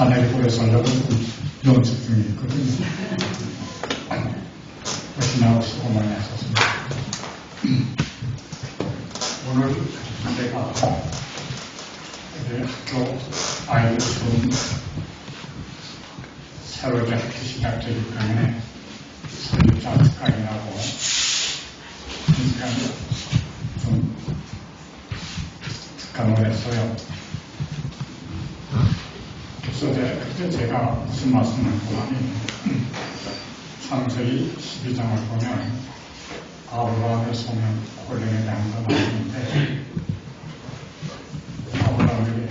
하늘보에 살려고 연습 중에 있거든요. 열심히 수고 많이 하셨습니다. 오늘 내가 학교 아이들 좀 새로 이제 학기 시작되기 때문에 설립자 특강이라고 좀 특강을 했어요. 그래서 그때 제가 무슨 말씀을 했더니 창세기 12장을 보면 아브라함의 소명 콜링에 대한 건 아닌데 아브라함에게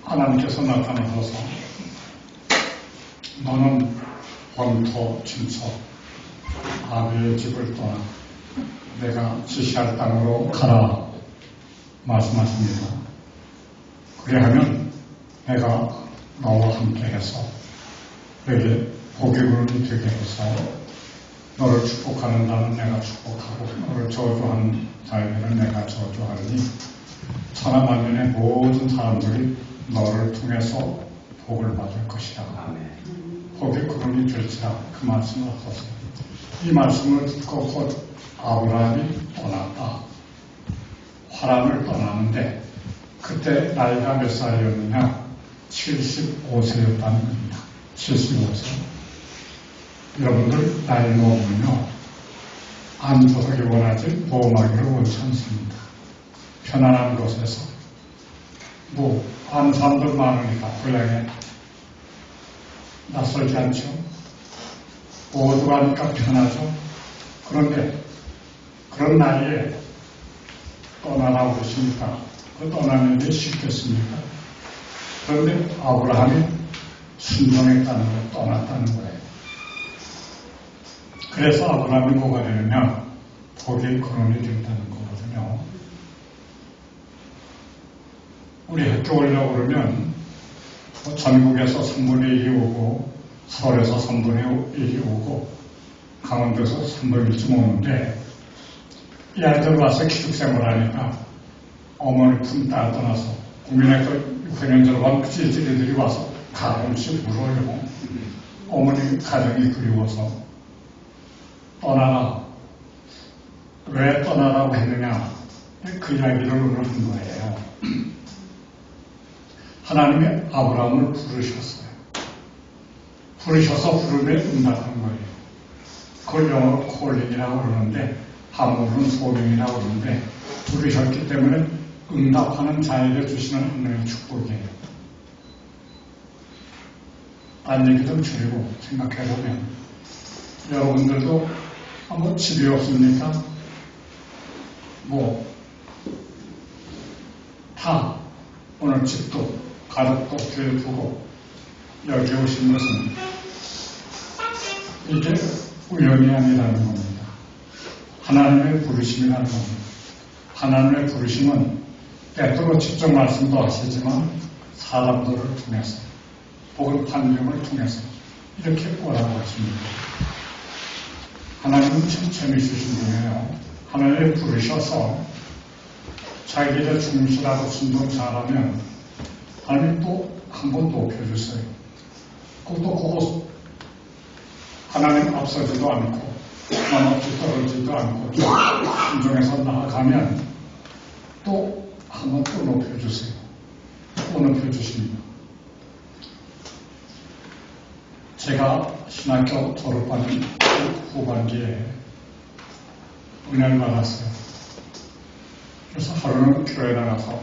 하나님께서 나타나셔서 너는 본토 친척 아비의 집을 떠나 내가 지시할 땅으로 가라 말씀하십니다. 그래하면 내가 너와 함께 해서 너에게 복을 되게 해서 너를 축복하는 자는 내가 축복하고 너를 저주하는 자에게는 내가 저주하리니 천하만민의 모든 사람들이 너를 통해서 복을 받을 것이다. 복의 그분이 될지라 그 말씀을 하셨어요. 이 말씀을 듣고 곧 아브라함이 떠났다. 하란을 떠나는데 그때 나이가 몇 살이었느냐? 75세였다는 겁니다. 75세. 여러분들 나이 먹으면요 안주하기 원하지 보험하기를 원치 않습니다. 편안한 곳에서 안 사람들 많으니까 불량에 낯설지 않죠. 모두가니까 편하죠. 그런데 그런 나이에 떠나라고 그러십니까? 그 떠나는 게 쉽겠습니까? 그런데 아브라함이 순종했다는 거, 떠났다는 거예요. 그래서 아브라함이 뭐가 되느냐? 복의 근원이 된다는 거거든요. 우리 학교 오려고 그러면 전국에서 3분의 1이 오고 서울에서 3분의 1이 오고 강원도에서 3분의 1쯤 오는데 이 아이들 와서 기숙생활 하니까 어머니 품 따라 떠나서 국민학교 6학년들과 찌질이들이 와서 가끔씩 울어요. 어머니 가정이 그리워서 떠나라. 왜 떠나라고 했느냐? 그 이야기를 오늘 한 거예요. 하나님이 아브라함을 부르셨어요. 부르셔서 부름에 응답한 거예요. 그걸 영어로 콜링이라고 그러는데 한국어로는 소명이라고 그러는데 부르셨기 때문에 응답하는 자에게 주시는 하나님의 축복이에요. 딴 얘기 좀 줄이고 생각해보면 여러분들도 집이 없습니까? 다 오늘 집도 가족도 교회 두고 여기 오신 것은 이게 우연이 아니라는 겁니다. 하나님의 부르심이라는 겁니다. 하나님의 부르심은 때때로 직접 말씀도 하시지만 사람들을 통해서 혹은 환경을 통해서 이렇게 오라고 하십니다. 하나님은 참 재미있으신 분이에요. 하나님을 부르셔서 자기의 중실하고 순종 잘하면 하나님 또 한 번 높여주세요. 그것도 하나님 앞서지도 않고 남없이 떨어지도 않고 순종해서 나아가면 또 한 번 또 높여주세요. 또 높여주십니다. 제가 신학교 졸업하는 후반기에 은혜를 받았어요. 그래서 하루는 교회 나가서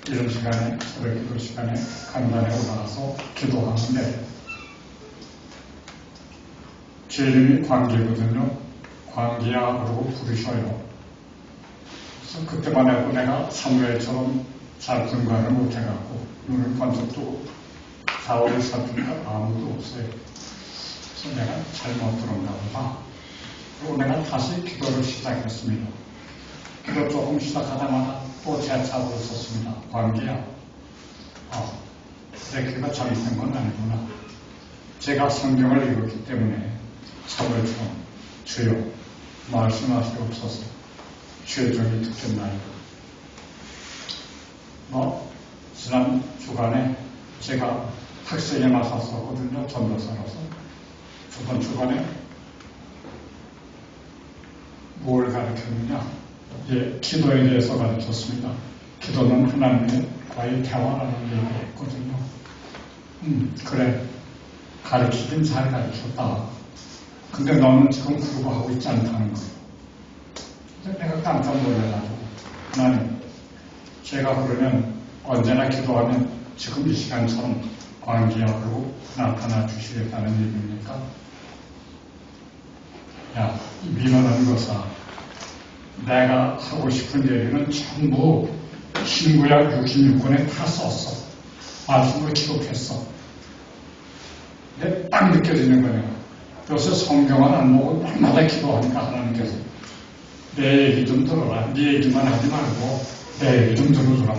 이런 시간에, 새벽 기도 시간에 간단히 올라가서 기도하는데 제 이름이 광기거든요. 광기야 그러고 부르셔요. 그래서 그때만 해도 내가 사무엘처럼 잘 분간을 못해갖고 눈을 번쩍 뜨고 4월에 살피니까 아무도 없어요. 그래서 내가 잘못 들었나 보다. 그리고 내가 다시 기도를 시작했습니다. 기도 조금 시작하자마자 또 재차고 있었습니다. 광기야. 내 귀가 잘못된 건 아니구나. 제가 성경을 읽었기 때문에 사월처럼 주여 말씀하시옵소서. 주의 종이 듣겠나이다. 지난 주간에 제가 학생에 나섰었거든요. 전도사로서. 저번 주간에 뭘 가르쳤느냐? 예, 기도에 대해서 가르쳤습니다. 기도는 하나님과의 대화라는 얘기를 했거든요. 그래. 가르치긴 잘 가르쳤다. 근데 너는 지금 그러고 하고 있지 않다는 거예요. 내가 깜짝 놀라가지고 하나님, 제가 그러면 언제나 기도하면 지금 이 시간처럼 광기하고 나타나 주시겠다는 얘기입니까? 야, 민원한 것아, 내가 하고 싶은 얘기는 전부 신구약 66권에 다 썼어. 말씀으로 기록했어. 근데 딱 느껴지는 거예요. 요새 성경은 안 보고 날마다 기도하니까 하나님께서 내 얘기 좀 들어라. 네 얘기만 하지 말고 내 얘기 좀 들어주라.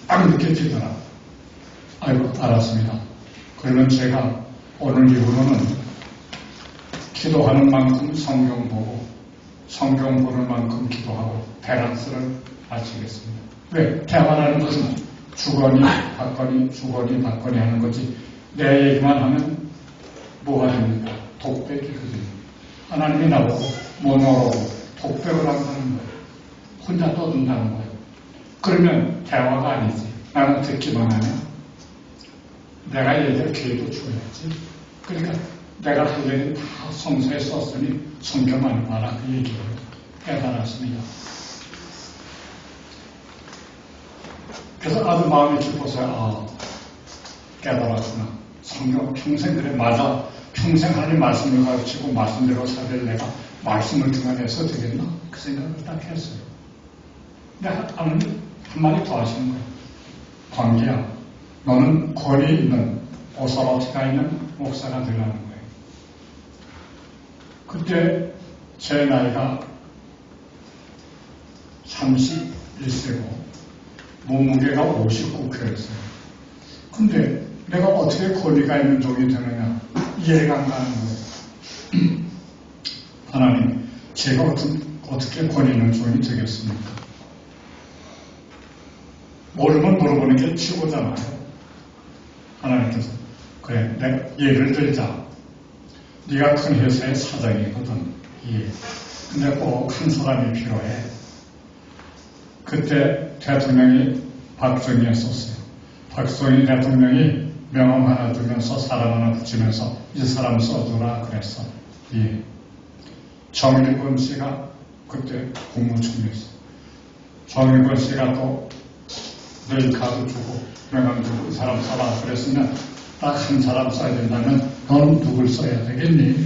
딱 느껴지더라. 아이고, 알았습니다. 그러면 제가 오늘 이후로는 기도하는 만큼 성경 보고 성경 보는 만큼 기도하고 밸런스를 맞추겠습니다. 왜? 대화라는 것은 주거니 받거니 주거니 받거니 하는 거지 내 얘기만 하면 뭐가 됩니까? 독백이거든요. 하나님이 나보고 모노로고 독백을 한다는 거예요. 혼자 떠든다는 거예요. 그러면 대화가 아니지. 나는 듣기만 하면 내가 얘기할 기회도 줘야지. 그러니까 내가 할 얘기는 다 성서에 썼으니 성경만 봐라 그 얘기를 깨달았습니다. 그래서 아주 마음이 깊어서 깨달았구나. 성경 평생 그래 맞아. 평생 하나님 말씀을 가르치고 말씀대로 살될 내가 말씀을 등한해서 되겠나? 그 생각을 딱 했어요. 근데 하나님 한마디 더 하시는 거예요. 광기야, 너는 권위 있는 오사라티가 있는 목사가 되라는 거예요. 그때 제 나이가 31세고 몸무게가 59kg였어요. 근데 내가 어떻게 권위가 있는 종이 되느냐 이해가 안 가는 거예요. 하나님, 제가 어떻게 권위 있는 종이 되겠습니까? 모르면 물어보는 게 최고잖아요. 하나님께서 그래, 내가 예를 들자. 네가 큰 회사의 사장이거든. 예. 근데 꼭 한 사람이 필요해. 그때 대통령이 박정희였었어요. 박정희 대통령이 명함 하나 주면서 사람 하나 붙이면서 이 사람 써주라 그랬어. 예. 정일권 씨가 그때 국무총리였어요. 정일권 씨가 또 네일카드 주고 명함 주고 이 사람 써라 그랬으면 딱 한 사람 써야 된다면 넌 누굴 써야 되겠니?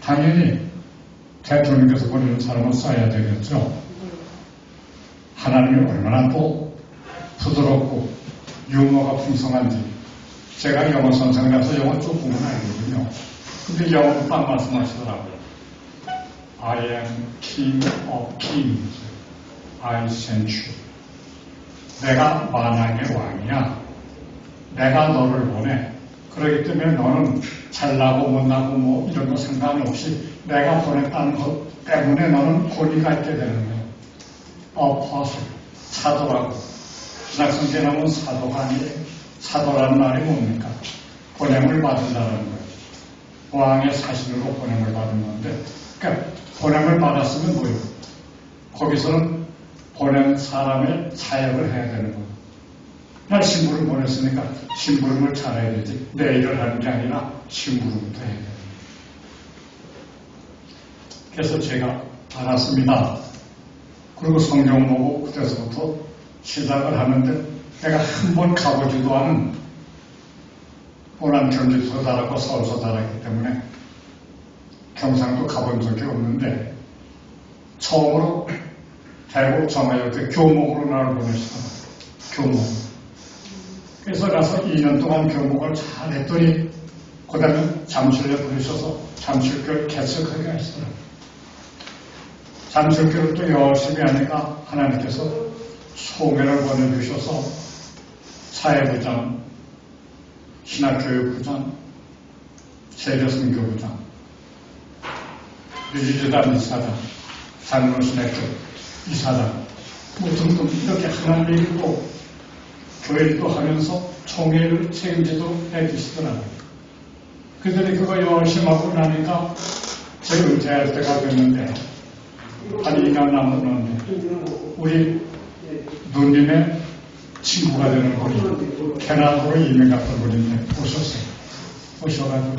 당연히 대통령께서 보내는 사람을 써야 되겠죠. 하나님이 얼마나 또 부드럽고 유머가 풍성한지 제가 영어 선생이라서 영어 조금은 알거든요. 근데 영어로 딱 말씀하시더라고요. I am king of kings. I sent you. 내가 만왕의 왕이야. 내가 너를 보내. 그렇기 때문에 너는 잘나고 못나고 뭐 이런 거 상관없이 내가 보냈다는 것 때문에 너는 권위가 있게 되는 거예요. 어퍼슬, 사도라고. 신학성경에 나오는 사도가 아니에요. 사도라는 말이 뭡니까? 보냄을 받는다는 거예요. 왕의 사신으로 보냄을 받은 건데, 그러니까 보냄을 받았으면 뭐예요? 거기서는 보낸 사람의 사역을 해야 되는 거예요. 난 심부름 보냈으니까 심부름을 잘해야 되지. 내 일을 하는 게 아니라 심부름부터 해야 돼요. 그래서 제가 알았습니다. 그리고 성경 보고 그때서부터 시작을 하는데 내가 한 번 가보지도 않은 호남 경기도에서 자랐고 서울에서 자랐기 때문에 경상도 가본 적이 없는데 처음으로 대구 정화역에 교목으로 나를 보내시더라고요. 교목. 그래서 가서 2년 동안 교목을 잘 했더니 그 다음에 잠실에 부르셔서 잠실교를 개척하게 하시더라고요. 잠실교를 또 열심히 하니까 하나님께서 소매를 보내주셔서 사회부장, 신학교육부장, 세계선교부장, 유지재단 이사장, 장로신학교 이사장, 뭐 등등 이렇게 하나님이 또 교일도 하면서 총회를 책임지도록 해주시더라고요. 그들이 그거 열심히 하고 나니까 제가 은퇴할 때가 됐는데 한 2년 남았는데 우리 누님의 친구가 되는 분이 캐나다로 이민 갔던 분인데 오셨어요. 오셔가지고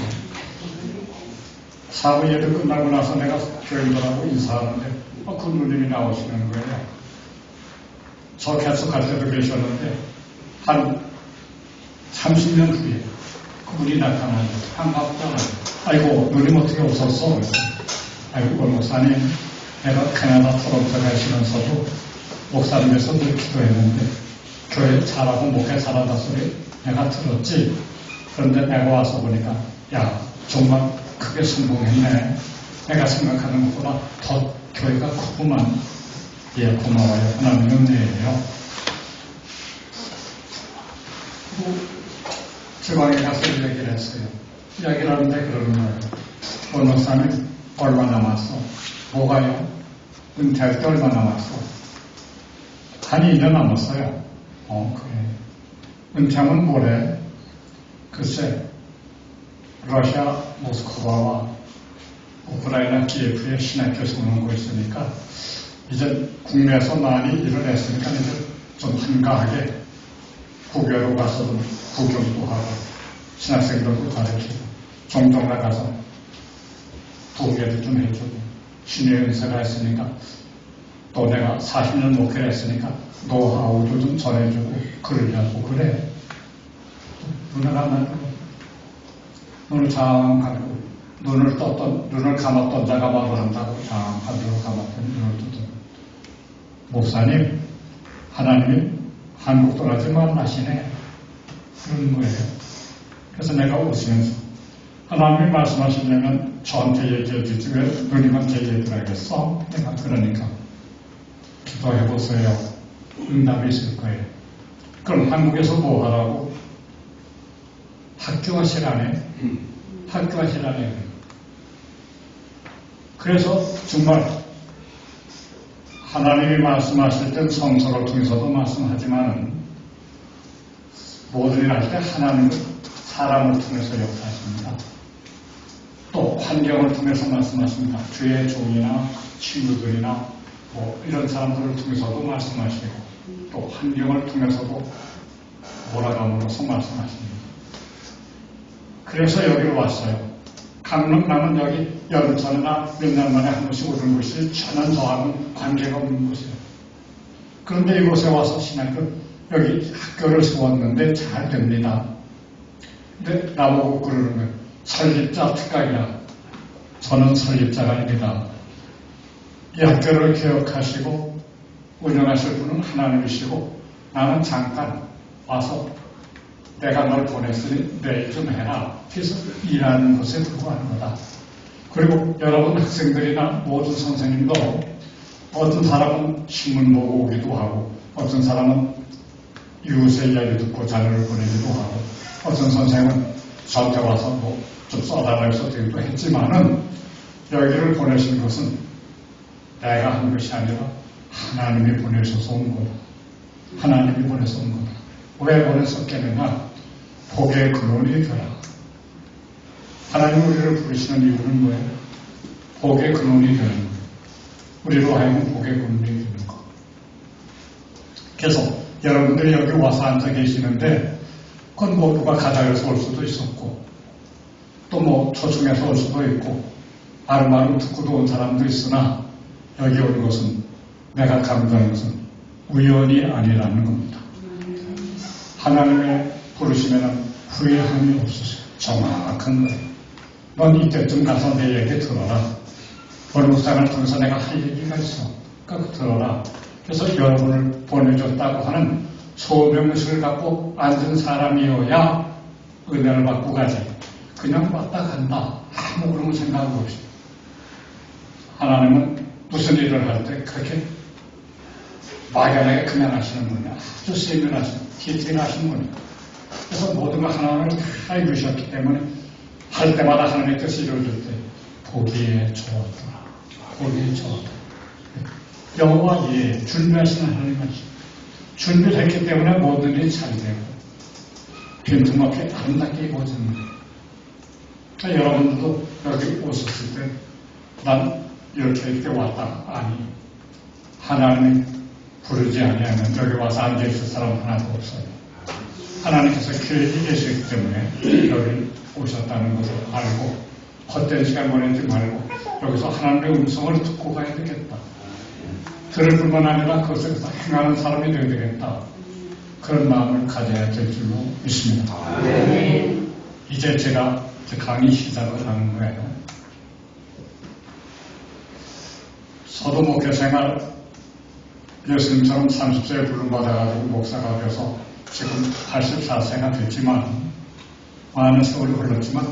사부 예배 끝나고 나서 내가 교인들하고 인사하는데 그 누님이 나오시는 거예요. 저 계속할 때도 계셨는데 한 30년 후에 그분이 나타나요. 반갑다. 아이고 누님 어떻게 오셨어? 아이고 목사님 내가 캐나다 토론토 가시면서도 목사님에서 늘 기도했는데 교회 잘하고 목회 잘한다 소리 내가 들었지. 그런데 내가 와서 보니까 야 정말 크게 성공했네. 내가 생각하는 것보다 더 교회가 크구만. 예 고마워요. 하나님 은혜예요. 그리고 지방에 가서 이야기를 했어요. 이야기를 하는데 그러는 거예요. 목사님 얼마 남았어? 뭐가요? 은퇴할 때 얼마 남았어? 한 2년 남았어요. 그래. 은퇴하면 뭐래? 글쎄 러시아 모스크바와 우크라이나 키예프에 신학교 세우고 있으니까 이제 국내에서 많이 일을 했으니까 이제 좀 한가하게 국외로 가서 좀 구경도 하고 신학생들도 가르치고 종종 나가서 도움도 좀 해주고 신의 은사가 있으니까 또 내가 40년 목회를 했으니까 노하우도 좀 전해주고 그러려고 그래. 눈을 잠가고 눈을 감았던 자가 말을 한다고 잠깐으로 감았던 눈을 뜨던 목사님 하나님이 한국 떠나지 말라시네 그런 거예요. 그래서 내가 웃으면서 하나님이 말씀하시려면 저한테 얘기해 주지 왜 누님한테 얘기해 드려야겠어? 내가 그러니까 기도해 보세요. 응답이 있을 거예요. 그럼 한국에서 뭐 하라고? 학교하시라네. 학교하시라네. 그래서 정말 하나님이 말씀하실 땐 성서를 통해서도 말씀하지만 모든 일 할 때 하나님은 사람을 통해서 역사하십니다. 또 환경을 통해서 말씀하십니다. 주의 종이나 친구들이나 뭐 이런 사람들을 통해서도 말씀하시고 또 환경을 통해서도 몰아감으로써 말씀하십니다. 그래서 여기로 왔어요. 강릉남은 여기 여름철이나 몇 년 만에 한 번씩 오는 곳이 천연 저하고는 관계가 없는 곳이에요. 그런데 이곳에 와서 신학교 여기 학교를 세웠는데 잘 됩니다. 근데 나보고 그러는 거예요. 설립자 특각이야. 저는 설립자가 아닙니다. 이 학교를 개혁하시고 운영하실 분은 하나님이시고 나는 잠깐 와서 내가 널 보냈으니 내일 좀 해라. 그래서 일하는 것에 불과한 거다. 그리고 여러분 학생들이나 모든 선생님도 어떤 사람은 신문 보고 오기도 하고 어떤 사람은 이웃의 이야기 듣고 자료를 보내기도 하고 어떤 선생님은 저한테 와서 뭐 좀 써달라고 해서 되기도 했지만은 여기를 보내신 것은 내가 한 것이 아니라 하나님이 보내셔서 온 거다. 하나님이 보내서 온 거다. 왜 보냈었겠느냐? 복의 근원이 되라. 하나님 우리를 부르시는 이유는 뭐예요? 복의 근원이 되는 거예요. 우리로 하여금 복의 근원이 되는 거. 그래서 여러분들이 여기 와서 앉아 계시는데 그건 뭐 누가 가자에서 올 수도 있었고 또 뭐 초청해서 올 수도 있고 아름아름 듣고도 온 사람도 있으나 여기 온 것은 내가 감사하는 것은 우연이 아니라는 겁니다. 하나님의 부르시면 후회함이 없으세요. 정확한 거예요. 넌 이때쯤 가서 내 얘기 들어라. 원목상을 통해서 내가 할 얘기가 있어. 그거 들어라. 그래서 여러분을 보내줬다고 하는 소명의식을 갖고 앉은 사람이어야 은혜를 받고 가지. 그냥 왔다 간다. 아무 그런 생각 없이. 하나님은 무슨 일을 할 때 그렇게 막연하게 그냥 하시는 분이야. 아주 세밀하신, 디테일하신 분이야. 그래서 모든 걸 하나님을 다 이루셨기 때문에 할 때마다 하나님의 뜻을 이루어줄 때 보기에 좋았더라. 보기에 좋았더라. 여호와 예, 준비하시는 하나님 하시. 준비를 했기 때문에 모든 일이 잘 되고 빈틈없이 아름답게 이루어지는 거예요. 그러니까 여러분들도 여기 오셨을 때 난 이렇게 왔다. 아니, 하나님이 부르지 아니하면 여기 와서 앉아있을 사람 하나도 없어요. 하나님께서 계시기 때문에 여기 오셨다는 것을 알고 헛된 시간 보내지 말고 여기서 하나님의 음성을 듣고 가야 되겠다. 들을 뿐만 아니라 그것을 행하는 사람이 되어야 되겠다. 그런 마음을 가져야 될 줄로 믿습니다. 이제 제가 강의 시작을 하는 거예요. 저도 목회생활 예수님처럼 30세에 부름받아가지고 목사가 되어서 지금 84세가 됐지만 많은 세월이 흘렀지만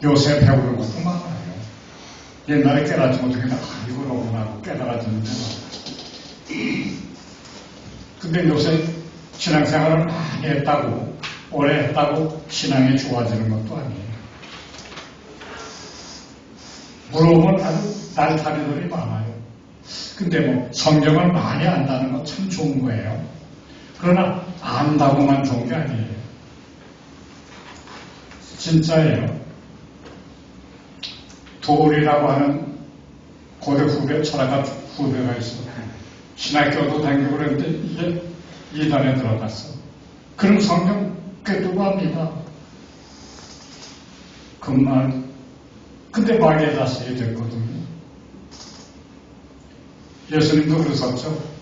요새 배우는 것도 많아요. 옛날에 깨닫지 못하게 이거로구나 하고 깨달아지는데 근데 요새 신앙생활을 많이 했다고 오래 했다고 신앙이 좋아지는 것도 아니에요. 물어보면 아주 날타리들이 많아요. 근데 뭐 성경을 많이 안다는 건 참 좋은 거예요. 그러나 안다고만 좋은 게 아니에요. 진짜예요. 도울이라고 하는 고대 후배, 철학가 후배가 있어. 신학교도 다니고 그랬는데 이게 이단에 들어갔어. 그럼 성경 꿰두고 합니다. 그 말. 근데 마귀에다 쓰게 됐거든요. 예수님도 그러셨죠.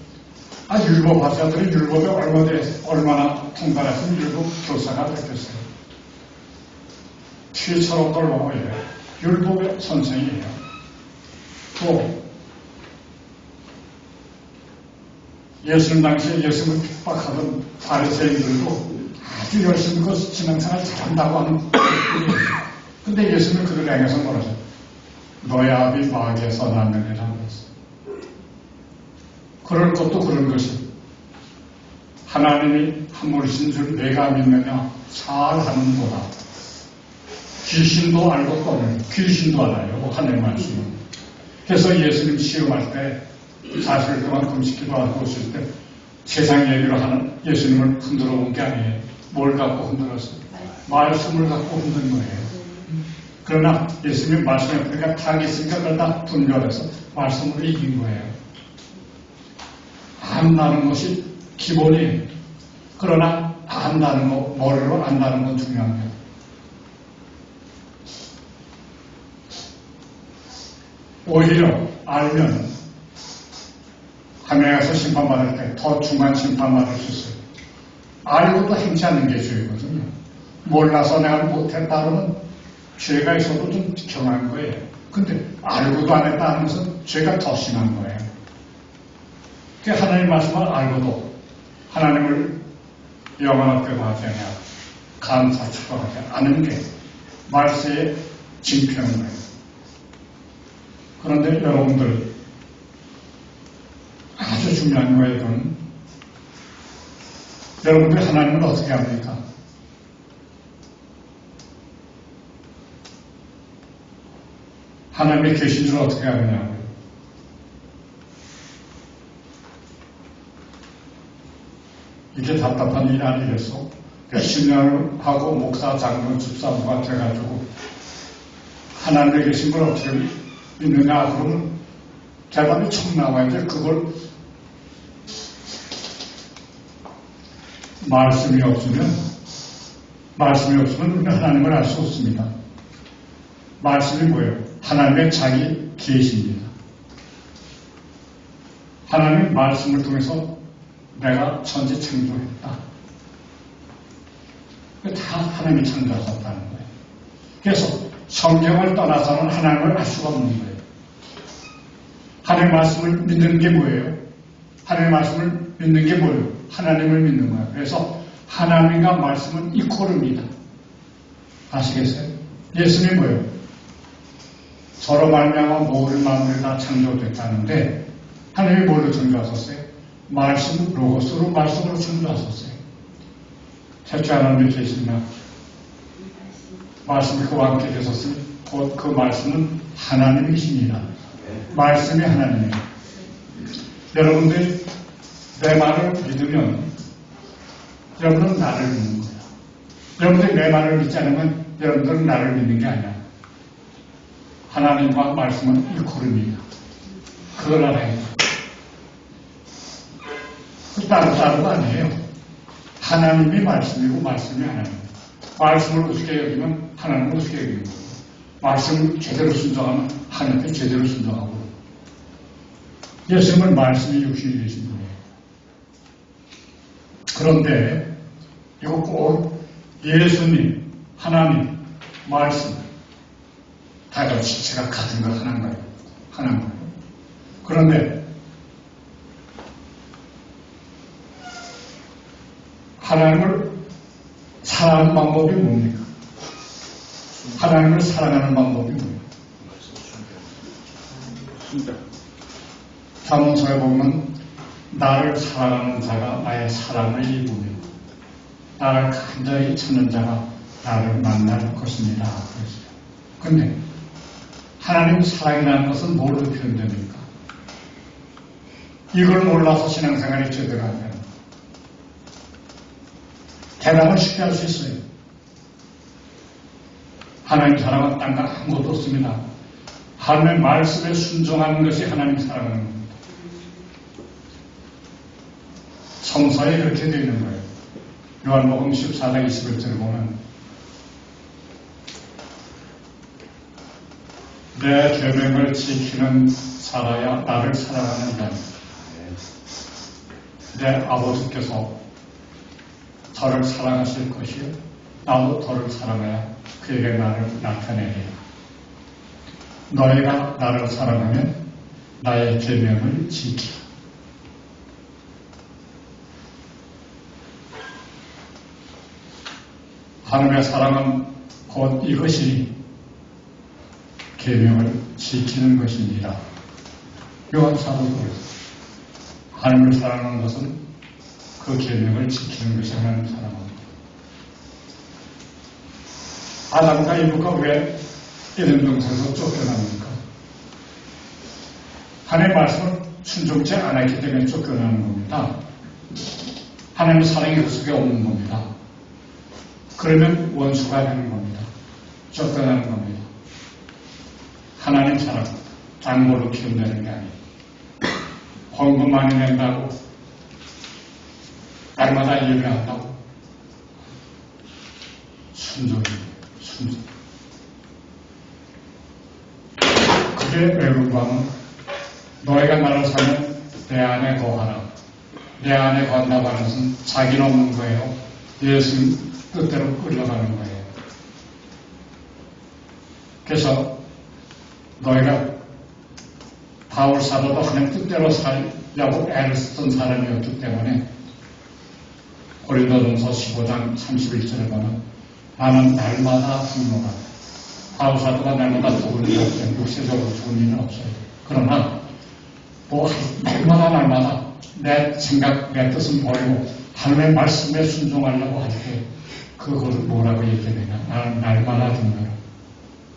율법학자들이 율법에 얼마나 통달했으면 율법 교사가 됐겠어요. 피처럼 돌아오예요. 율법의 선생이에요. 또 예수님 당시에 예수님을 핍박하던 바리새인들도 아주 열심히 그 신앙생활 잘한다고 하는 분이에요. 근데 예수님은 그들 향해서 뭐라죠? 너의 아비 마귀에서 났느니라고 했어요. 그럴 것도 그런 것이 하나님이 한 분이신 줄 내가 믿느냐 잘하는도다. 귀신도 알고 떠는 귀신도 알아요. 하나님 말씀은. 그래서 예수님 시험할 때 40일 동안 금식기도 하고 있을 때 세상 얘기로 하는 예수님을 흔들어 본 게 아니에요. 뭘 갖고 흔들었어요? 말씀을 갖고 흔든 거예요. 그러나 예수님 말씀에 우리가 탁이 있으니까 그걸 다 분별해서 말씀으로 이긴 거예요. 안다는 것이 기본이에요. 그러나 안다는 거, 머리로 안다는 건 중요한 거예요. 오히려 알면 하나님께서 심판받을 때 더 중한 심판받을 수 있어요. 알고도 행치 않는 게 죄거든요. 몰라서 내가 못했다 그러면 죄가 있어도 좀 경한 거예요. 근데 알고도 안 했다는 것은 죄가 더 심한 거예요. 그러니까 하나님 말씀을 알고도 하나님을 영원하게 하지 않냐 감사 추구하지 않은 게 말세의 징표인 거예요. 그런데 여러분들 아주 중요한 거예요. 이건 여러분들이 하나님을 어떻게 합니까? 하나님이 계신 줄 어떻게 하느냐고요. 이게 답답한 일이 아니겠어? 10년을 하고 목사, 장로님, 집사부가 돼가지고 하나님의 계신 걸 어떻게 믿느냐 그러면 대답이 척 나와야지. 그걸 말씀이 없으면 우리는 하나님을 알 수 없습니다. 말씀이 뭐예요? 하나님의 자기 계시입니다. 하나님의 말씀을 통해서 내가 천지 창조했다. 다 하나님이 창조하셨다는 거예요. 그래서 성경을 떠나서는 하나님을 알 수가 없는 거예요. 하나님의 말씀을 믿는 게 뭐예요? 하나님의 말씀을 믿는 게 뭐예요? 하나님을 믿는 거예요. 그래서 하나님과 말씀은 이퀄입니다. 아시겠어요? 예수님이 뭐예요? 서로 말미암아 모든 만물이 다 창조됐다는데 하나님이 뭘로 창조하셨어요? 말씀, 로고스로 말씀으로 창조하셨어요. 첫째 하나님이 계시나 말씀이 그와 함께 계셨으니 곧 그 말씀은 하나님이십니다. 말씀이 하나님이에요. 여러분들이 내 말을 믿으면 여러분은 나를 믿는 거야. 여러분들이 내 말을 믿지 않으면 여러분들은 나를 믿는 게 아니야. 하나님과 말씀은 일코름이야. 그걸 알아야 돼. 따로따로가 아니에요. 하나님이 말씀이고 말씀이 하나님입니다. 말씀을 우습게 여기면 하나님을 우습게 여기는 거고, 말씀을 제대로 순종하면 하나님께 제대로 순종하고, 예수님은 말씀이 육신이 되신 분이에요. 그런데 이거 꼭 예수님, 하나님, 말씀 다 지체가 같은 거 하나인 거예요. 그런데 하나님을 사랑하는 방법이 뭡니까? 하나님을 사랑하는 방법이 뭡니까? 잠언서에 보면 나를 사랑하는 자가 나의 사랑을 입으며 나를 간절히 찾는 자가 나를 만날 것입니다. 그랬어요. 근데 하나님 사랑이라는 것은 뭘로 표현됩니까? 이걸 몰라서 신앙생활이 제대로 안 돼요. 대답을 쉽게 할 수 있어요. 하나님 사랑은 딴 거 아무것도 없습니다. 하나님의 말씀에 순종하는 것이 하나님 사랑하는 겁니다. 성서에 그렇게 되어 있는 거예요. 요한복음 14장 21절을 보면 내 계명을 지키는 자라야 나를 사랑하는 자입니다. 내 아버지께서 저를 사랑하실 것이요 나도 저를 사랑하여 그에게 나를 나타내리라. 너희가 나를 사랑하면 나의 계명을 지키라. 하나님의 사랑은 곧 이것이 계명을 지키는 것입니다. 요한사도도 하나님을 사랑하는 것은 그 계명을 지키는 것이 하나님을 사랑합니다. 아담과 이브가 왜 에덴 동산에서 쫓겨납니까? 하나님의 말씀을 순종치 않았기 때문에 쫓겨나는 겁니다. 하나님의 사랑이 그 속에 없는 겁니다. 그러면 원수가 되는 겁니다. 쫓겨나는 겁니다. 하나님 사랑, 장보로 키운다는 게 아니에요. 헌금 많이 낸다고, 날마다 예배한다고. 순종이에요. 순종. 그게 외국방은 너희가 나를 사면 내 안에 거하라. 내 안에 거한다고 하는 것은 자기는 없는 거예요. 예수님 뜻대로 끌려가는 거예요. 그래서 너희가 바울 사도도 하나님 뜻대로 살려고 애를 쓰던 사람이었기 때문에 고린도전서 15장 31절에 보면 나는 날마다 분노하다. 바울 사도가 날마다 죽을 일이 없어요. 육체적으로 죽을 일은 없어요. 그러나 날마다 내 생각, 내 뜻은 버리고 하나님의 말씀에 순종하려고 할 때 그걸 뭐라고 얘기되냐. 나는 날마다 분노라.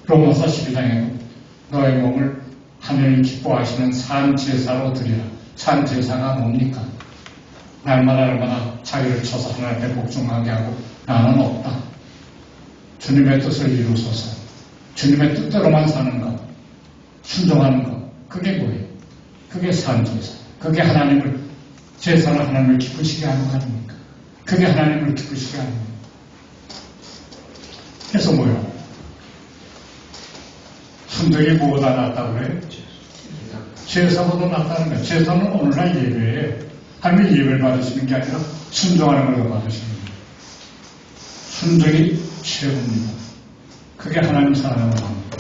로마서 12장에 너의 몸을 하늘을 기뻐하시는 산제사로 드리라. 산제사가 뭡니까? 날마다 자기를 쳐서 하나님께 복종하게 하고 나는 없다. 주님의 뜻을 이루소서. 주님의 뜻대로만 사는 것, 순종하는 것, 그게 뭐예요? 그게 산제사. 그게 하나님을, 제사는 하나님을 기쁘시게 하는 거 아닙니까? 그게 하나님을 기쁘시게 하는 거예요. 그래서 뭐예요? 순종이 뭐보다 낫다고 그래요? 제사보다 낫다는 거예요. 제사는 오늘날 예배예요. 하나님이 예배를 받으시는 게 아니라 순종하는 걸 받으시는 거예요. 순종이 최고입니다. 그게 하나님 사랑하는 겁니다.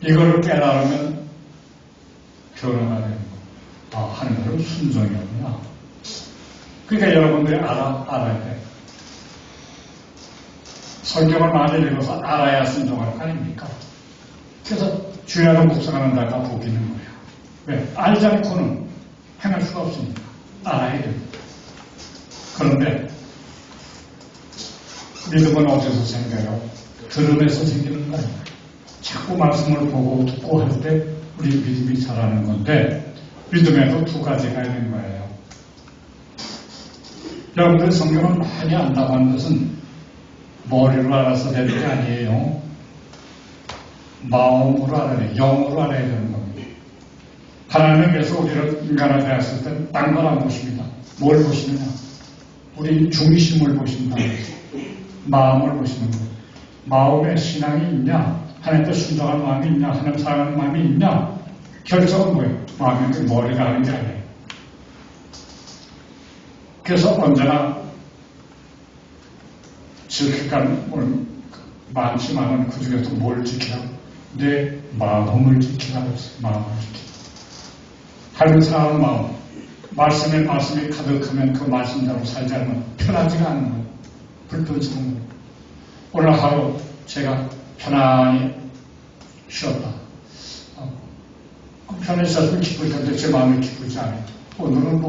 이거를 깨달으면 변화가 되는 거예요. 하나님은 순종이었구나. 그러니까 여러분들이 알아야 돼. 성경을 많이 읽어서 알아야 순종할 거 아닙니까? 그래서 주야로 묵상하는 자가 복이 있는 거예요. 왜? 알지 않고는 행할 수가 없으니까. 알아야 됩니다. 그런데 믿음은 어디서 생겨요? 들음에서 생기는 거예요. 자꾸 말씀을 보고 듣고 할 때 우리 믿음이 자라는 건데 믿음에도 두 가지가 있는 거예요. 여러분들 성경을 많이 안다고 하는 것은 머리로 알아서 되는 게 아니에요. 마음으로 알아야 돼요. 영으로 알아야 되는 겁니다. 하나님께서 우리를 인간을 대했을 때 딴 걸 안 보십니다. 뭘 보시느냐? 우리 중심을 보신다. 마음을 보시는 거예요. 마음에 신앙이 있냐? 하나님께 순종할 마음이 있냐? 하나님 사랑하는 마음이 있냐? 결정은 뭐예요? 마음이 머리가 하는 게 아니에요. 그래서 언제나 지킬 건 많지만은 그 중에서 뭘 지키라? 내 마음을 지키라고 했어요. 마음을 지키라. 하나님 사랑하는 마음. 말씀이 가득하면 그 말씀대로 살지 않으면 편하지가 않는 거예요. 불편스러운 거예요. 오늘 하루 제가 편안히 쉬었다. 편히 쉬었으면 기쁠 텐데 제 마음이 기쁘지 않아요. 오늘은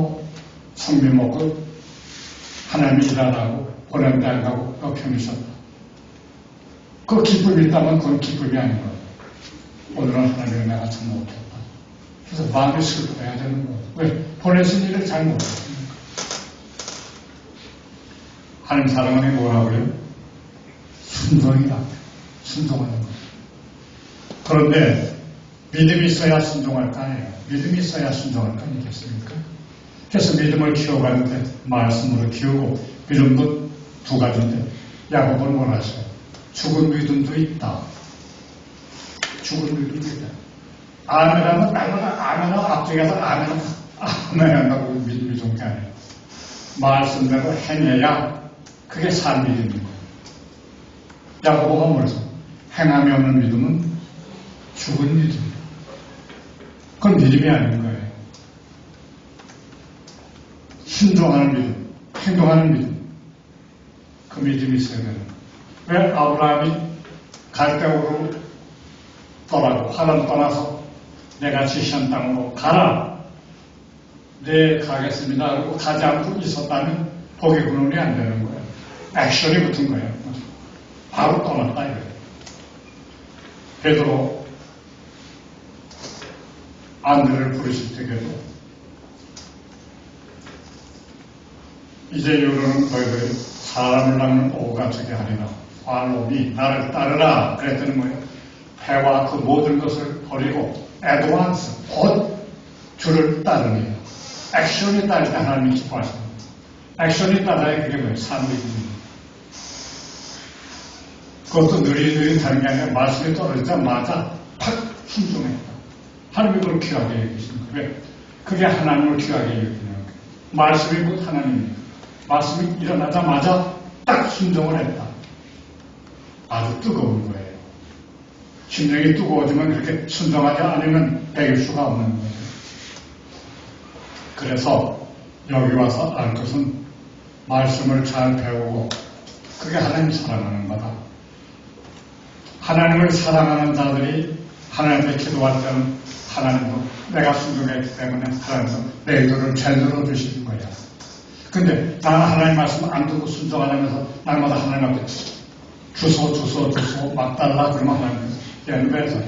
성미 먹고 하나님이 일하라고 보냄대 안 가고 편히 쉬었다. 그 기쁨이 있다면 그건 기쁨이 아닌 거예요. 오늘은 하나님을 내가 참 못했다. 그래서 마음이 슬퍼해야 되는 거예요. 왜? 보내신 일을 잘 못했으니까. 하나님 사랑하는 게 뭐라고요? 순종이다. 순종하는 거예요. 그런데 믿음이 있어야 순종할 거 아니에요. 믿음이 있어야 순종할 거 아니겠습니까? 그래서 믿음을 키워가는데 말씀으로 키우고 믿음도 두 가지인데 야곱은 뭘 하셔요? 죽은 믿음도 있다. 죽은 믿음도 있다. 아멘하면 아멘하고 앞쪽에 가서 아멘 한다고 믿음이 좋은 게 아니에요. 말씀대로 행해야 그게 산 믿음인 거예요. 야고보가 뭐래서 행함이 없는 믿음은 죽은 믿음이에요. 그건 믿음이 아닌 거예요. 순종하는 믿음, 행동하는 믿음. 그 믿음이 있어야 되는 거예요. 왜 아브라함이 갈대우로 떠나고 하란 떠나서 내가 지시한 땅으로 가라. 네, 가겠습니다. 그리고 가지 않고 있었다면 복의 근원이 안 되는 거예요. 액션이 붙은 거예요. 바로 떠났다 이거예요. 베드로 안드레를 부르실 때에도 이제 이후로는 너희들이 사람을 낳는 오가적이 아니라 팔로미 나를 따르라 그랬더니 뭐예요? 배와 그 모든 것을 버리고 애드반스 곧 주를 따르네요. 액션이 따를 때 하나님이 기뻐하십니다. 액션이 따라야 그게 뭐예요? 삶입니다. 그것도 느릿느릿하는 게 아니라 말씀이 떨어지자마자 팍 순종했다. 하나님이 그걸 귀하게 여기십니다. 왜? 그게 하나님을 귀하게 여기는 거예요. 말씀이 곧 하나님입니다. 말씀이 일어나자마자 딱 순종을 했다. 아주 뜨거운 거예요. 심령이 뜨거워지면 그렇게 순종하지 않으면 배길 수가 없는 거예요. 그래서 여기 와서 알 것은 말씀을 잘 배우고 그게 하나님 사랑하는 거다. 하나님을 사랑하는 자들이 하나님께 기도할 때는 하나님도 내가 순종했기 때문에 하나님도 내 기도를 잘 들어주시는 거야. 근데 나는 하나님 말씀 안 듣고 순종하면서 날마다 하나님 앞에 주소 막 달라 그러면 하나님 얘는 왜 저래?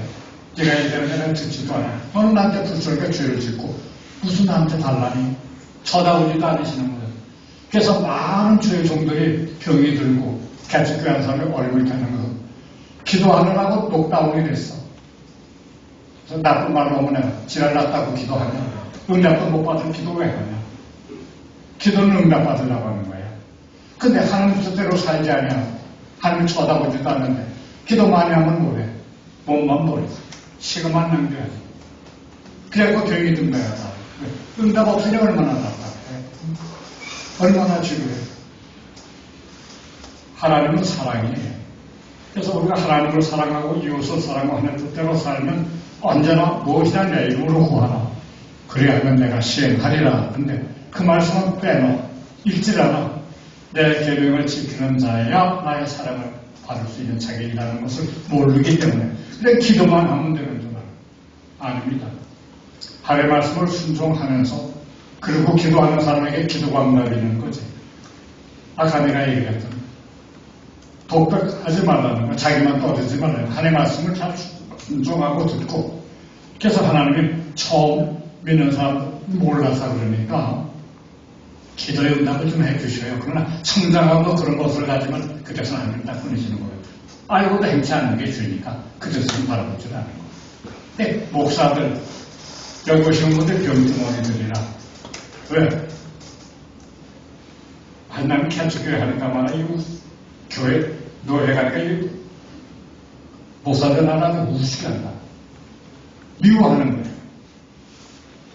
네가 얘기하는 데는 듣지도 않아. 너는 나한테 불쌍하게 죄를 짓고 무슨 나한테 달라니? 쳐다보지도 않으시는 거예요. 그래서 많은 주의 종들이 병이 들고 개척교회 한 사람이 어림을 타는 것은 기도하느라고 녹다운이 됐어. 그래서 나쁜 말로 하면 내가 지랄 났다고 기도하냐? 응답도 못 받은 기도 왜 하냐? 기도는 응답 받으려고 하는 거야. 근데 하나님 뜻대로 살지 않냐? 하나님 쳐다보지도 않는데 기도 많이 하면 뭐래? 몸만 버려. 시간만 낭비하지. 그래갖고 병이 든 거야. 응답 없으니 얼마나 답답해. 얼마나 지루해. 하나님은 사랑이에요. 그래서 우리가 하나님을 사랑하고 이웃을 사랑하고 하는 뜻대로 살면 언제나 무엇이나 내 이름으로 구하라. 그래야면 내가 시행하리라. 근데 그 말씀은 빼놓아. 읽질 않아. 내 계명을 지키는 자야 나의 사랑을 받을 수 있는 자격이라는 것을 모르기 때문에 그냥 기도만 하면 되는 줄 알아요. 아닙니다. 하나님의 말씀을 순종하면서 그리고 기도하는 사람에게 기도가 응답이는 거지. 아까 내가 얘기했던 독백하지 말라는 거, 자기만 떠들지 말라는 거. 하나님의 말씀을 잘 순종하고 듣고 그래서 하나님이 처음 믿는 사람 몰라서 그러니까 기도의 응답을 좀 해주셔요. 그러나 성장하고 그런 것을 가지면 그 뜻은 안 된다 뿐이시는 거예요. 알고도 행치 않는 게 주니까 그 뜻은 바라보지 않는 거예요. 근데 목사들, 여기 오시는 분들 병주머니들이라 왜? 한남 캔츠교회 하니까 말이야. 이거 교회 노예 가니까 이거 목사들 하나도 우습게한다. 미워하는 거예요.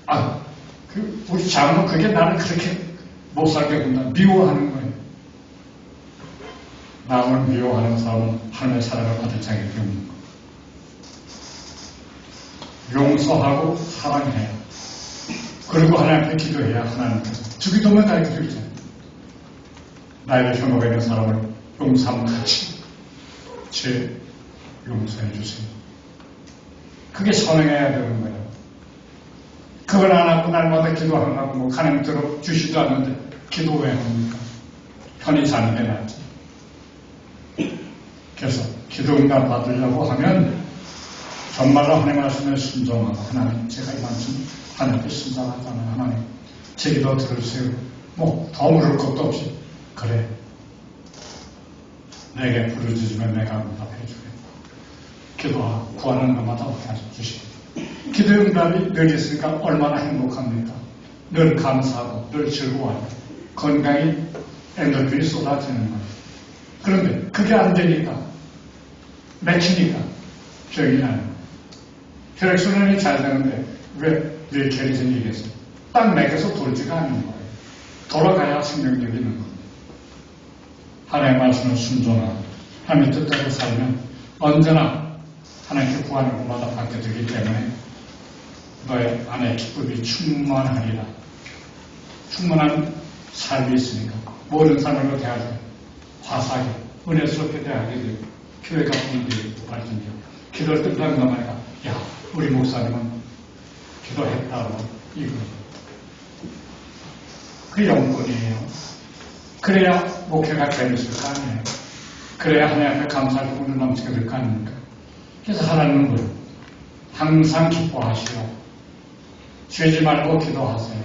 아, 우리 장로 그게 나를 그렇게 못 살게 군다. 미워하는 거예요. 남을 미워하는 사람은 하나님의 사랑을 받을 자격이 없는 거예요. 용서하고 사랑해야. 그리고 하나님께 기도해야 하나님께서 주기도면 다 기도했잖아요. 나의 현혹에 있는 사람을 용서하면 같이 죄 용서해 주세요. 그게 선행해야 되는 거예요. 그걸 안 하고 날마다 기도하려고 뭐 하나님 들어주시도 않는데 기도 왜 합니까? 편히 사는 게 낫지. 그래서 기도 응답 받으려고 하면 정말로 하나님 말씀에 순종하고 하나님 제가 이 말씀 하나님께 순종하잖아요. 하나님 제 기도 들으세요. 뭐 더 물을 것도 없이 그래 내게 부르짖으면 내가 응답해 주겠다. 기도하고 구하는 것마다 어떻게 해주시겠다. 기도의 응답이 늘 있으니까 얼마나 행복합니까? 늘 감사하고 늘 즐거워하고 건강히 엔돌핀이 쏟아지는 거예요. 그런데 그게 안 되니까 맥히니까 병이 나는 거예요. 혈액순환이 잘 되는데 왜 늘 캐리슨 얘기했어요? 딱 맥혀서 돌지가 않는 거예요. 돌아가야 생명력이 있는 겁니다. 하나님의 말씀을 순종하고 하나님의 뜻대로 살면 언제나 하나님께 구하는 것마다 받게 되기 때문에 너의 안에 기쁨이 충만하리라. 충만한 삶이 있으니까 모든 삶으로 대하되 화사하게 은혜스럽게 대하게 되고 교회가 분되고 발전되고 기도를 끝나는 것만이가 야 우리 목사님은 기도했다고 이거 그 영권이에요. 그래야 목회가 재밌을 거 아니에요. 그래야 하나님 앞에 감사할 부분을 넘치게 될 거 아닙니까? 그래서 하나님은 뭐예요? 항상 기뻐하시오. 쉬지 말고 기도하세요.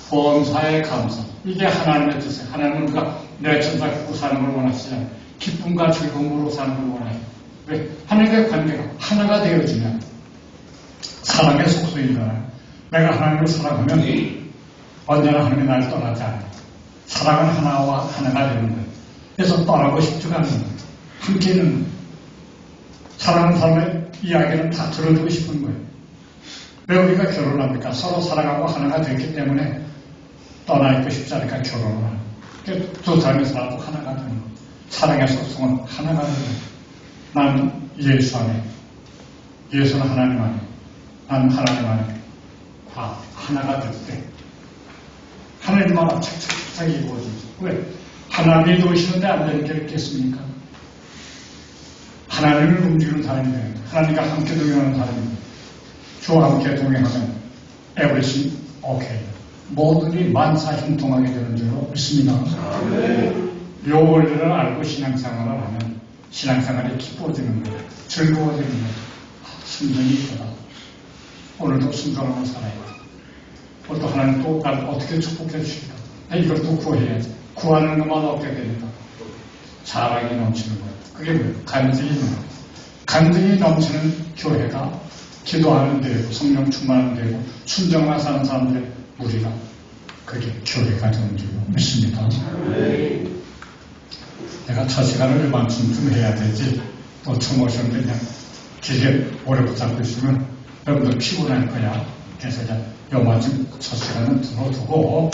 범사에 감사. 이게 하나님의 뜻이에요. 하나님은 우리가 내 천사 기쁘고 사는 걸 원하시지 않아요. 기쁨과 즐거움으로 사는 걸 원해요. 왜? 하나님의 관계가 하나가 되어지면 사랑의 속성이잖아요. 내가 하나님을 사랑하면 언제나 하나님이 나를 떠나지 않아요. 사랑은 하나와 하나가 되는 거예요. 그래서 떠나고 싶지가 않는 거예요. 함께 있는 거예요. 사랑하는 사람의 이야기는 다 들어주고 싶은 거예요. 왜 우리가 결혼을 합니까? 서로 사랑하고 하나가 됐기 때문에 떠나 있고 싶지 않으니까 결혼을 하는 거예요. 두 사람이 살아도 하나가 되는 거예요. 사랑의 속성은 하나가 되는 거예요. 나는 예수 안에, 예수는 하나님 안에, 나는 하나님 안에 다 하나가 될 때 하나님만 착착착 이루어지죠. 왜? 하나님이 도우시는데 안 되는 게 있겠습니까? 하나님을 움직이는 사람이 됩니다. 하나님과 함께 동행하는 사람입니다. 주와 함께 동행하면 everything okay. 모든이 만사형통하게 되는 줄로 믿습니다. 이 원리를 알고 신앙생활을 하면 신앙생활이 기뻐지는 거예요. 즐거워지는 거예요. 순전히 있다. 오늘도 순전하게 살아야 돼. 또 하나님 또 날 어떻게 축복해 주실까? 이걸 또 구해야지. 구하는 것만 얻게 되니까 사랑이 넘치는 거예요. 그게 뭐예요? 간증이 있는 거예요. 간증이 넘치는 교회가 기도하는 데고 성령 충만하는 데고 순정만 사는 사람들의 무리가 그게 교회가 되는 줄 믿습니다. 내가 첫 시간을 이만큼 좀 해야 되지 또 처음 오셨는데 그냥 길게 오래 붙잡고 있으면 여러분들 피곤할 거야. 그래서 그냥 요만큼 첫 시간은 들어두고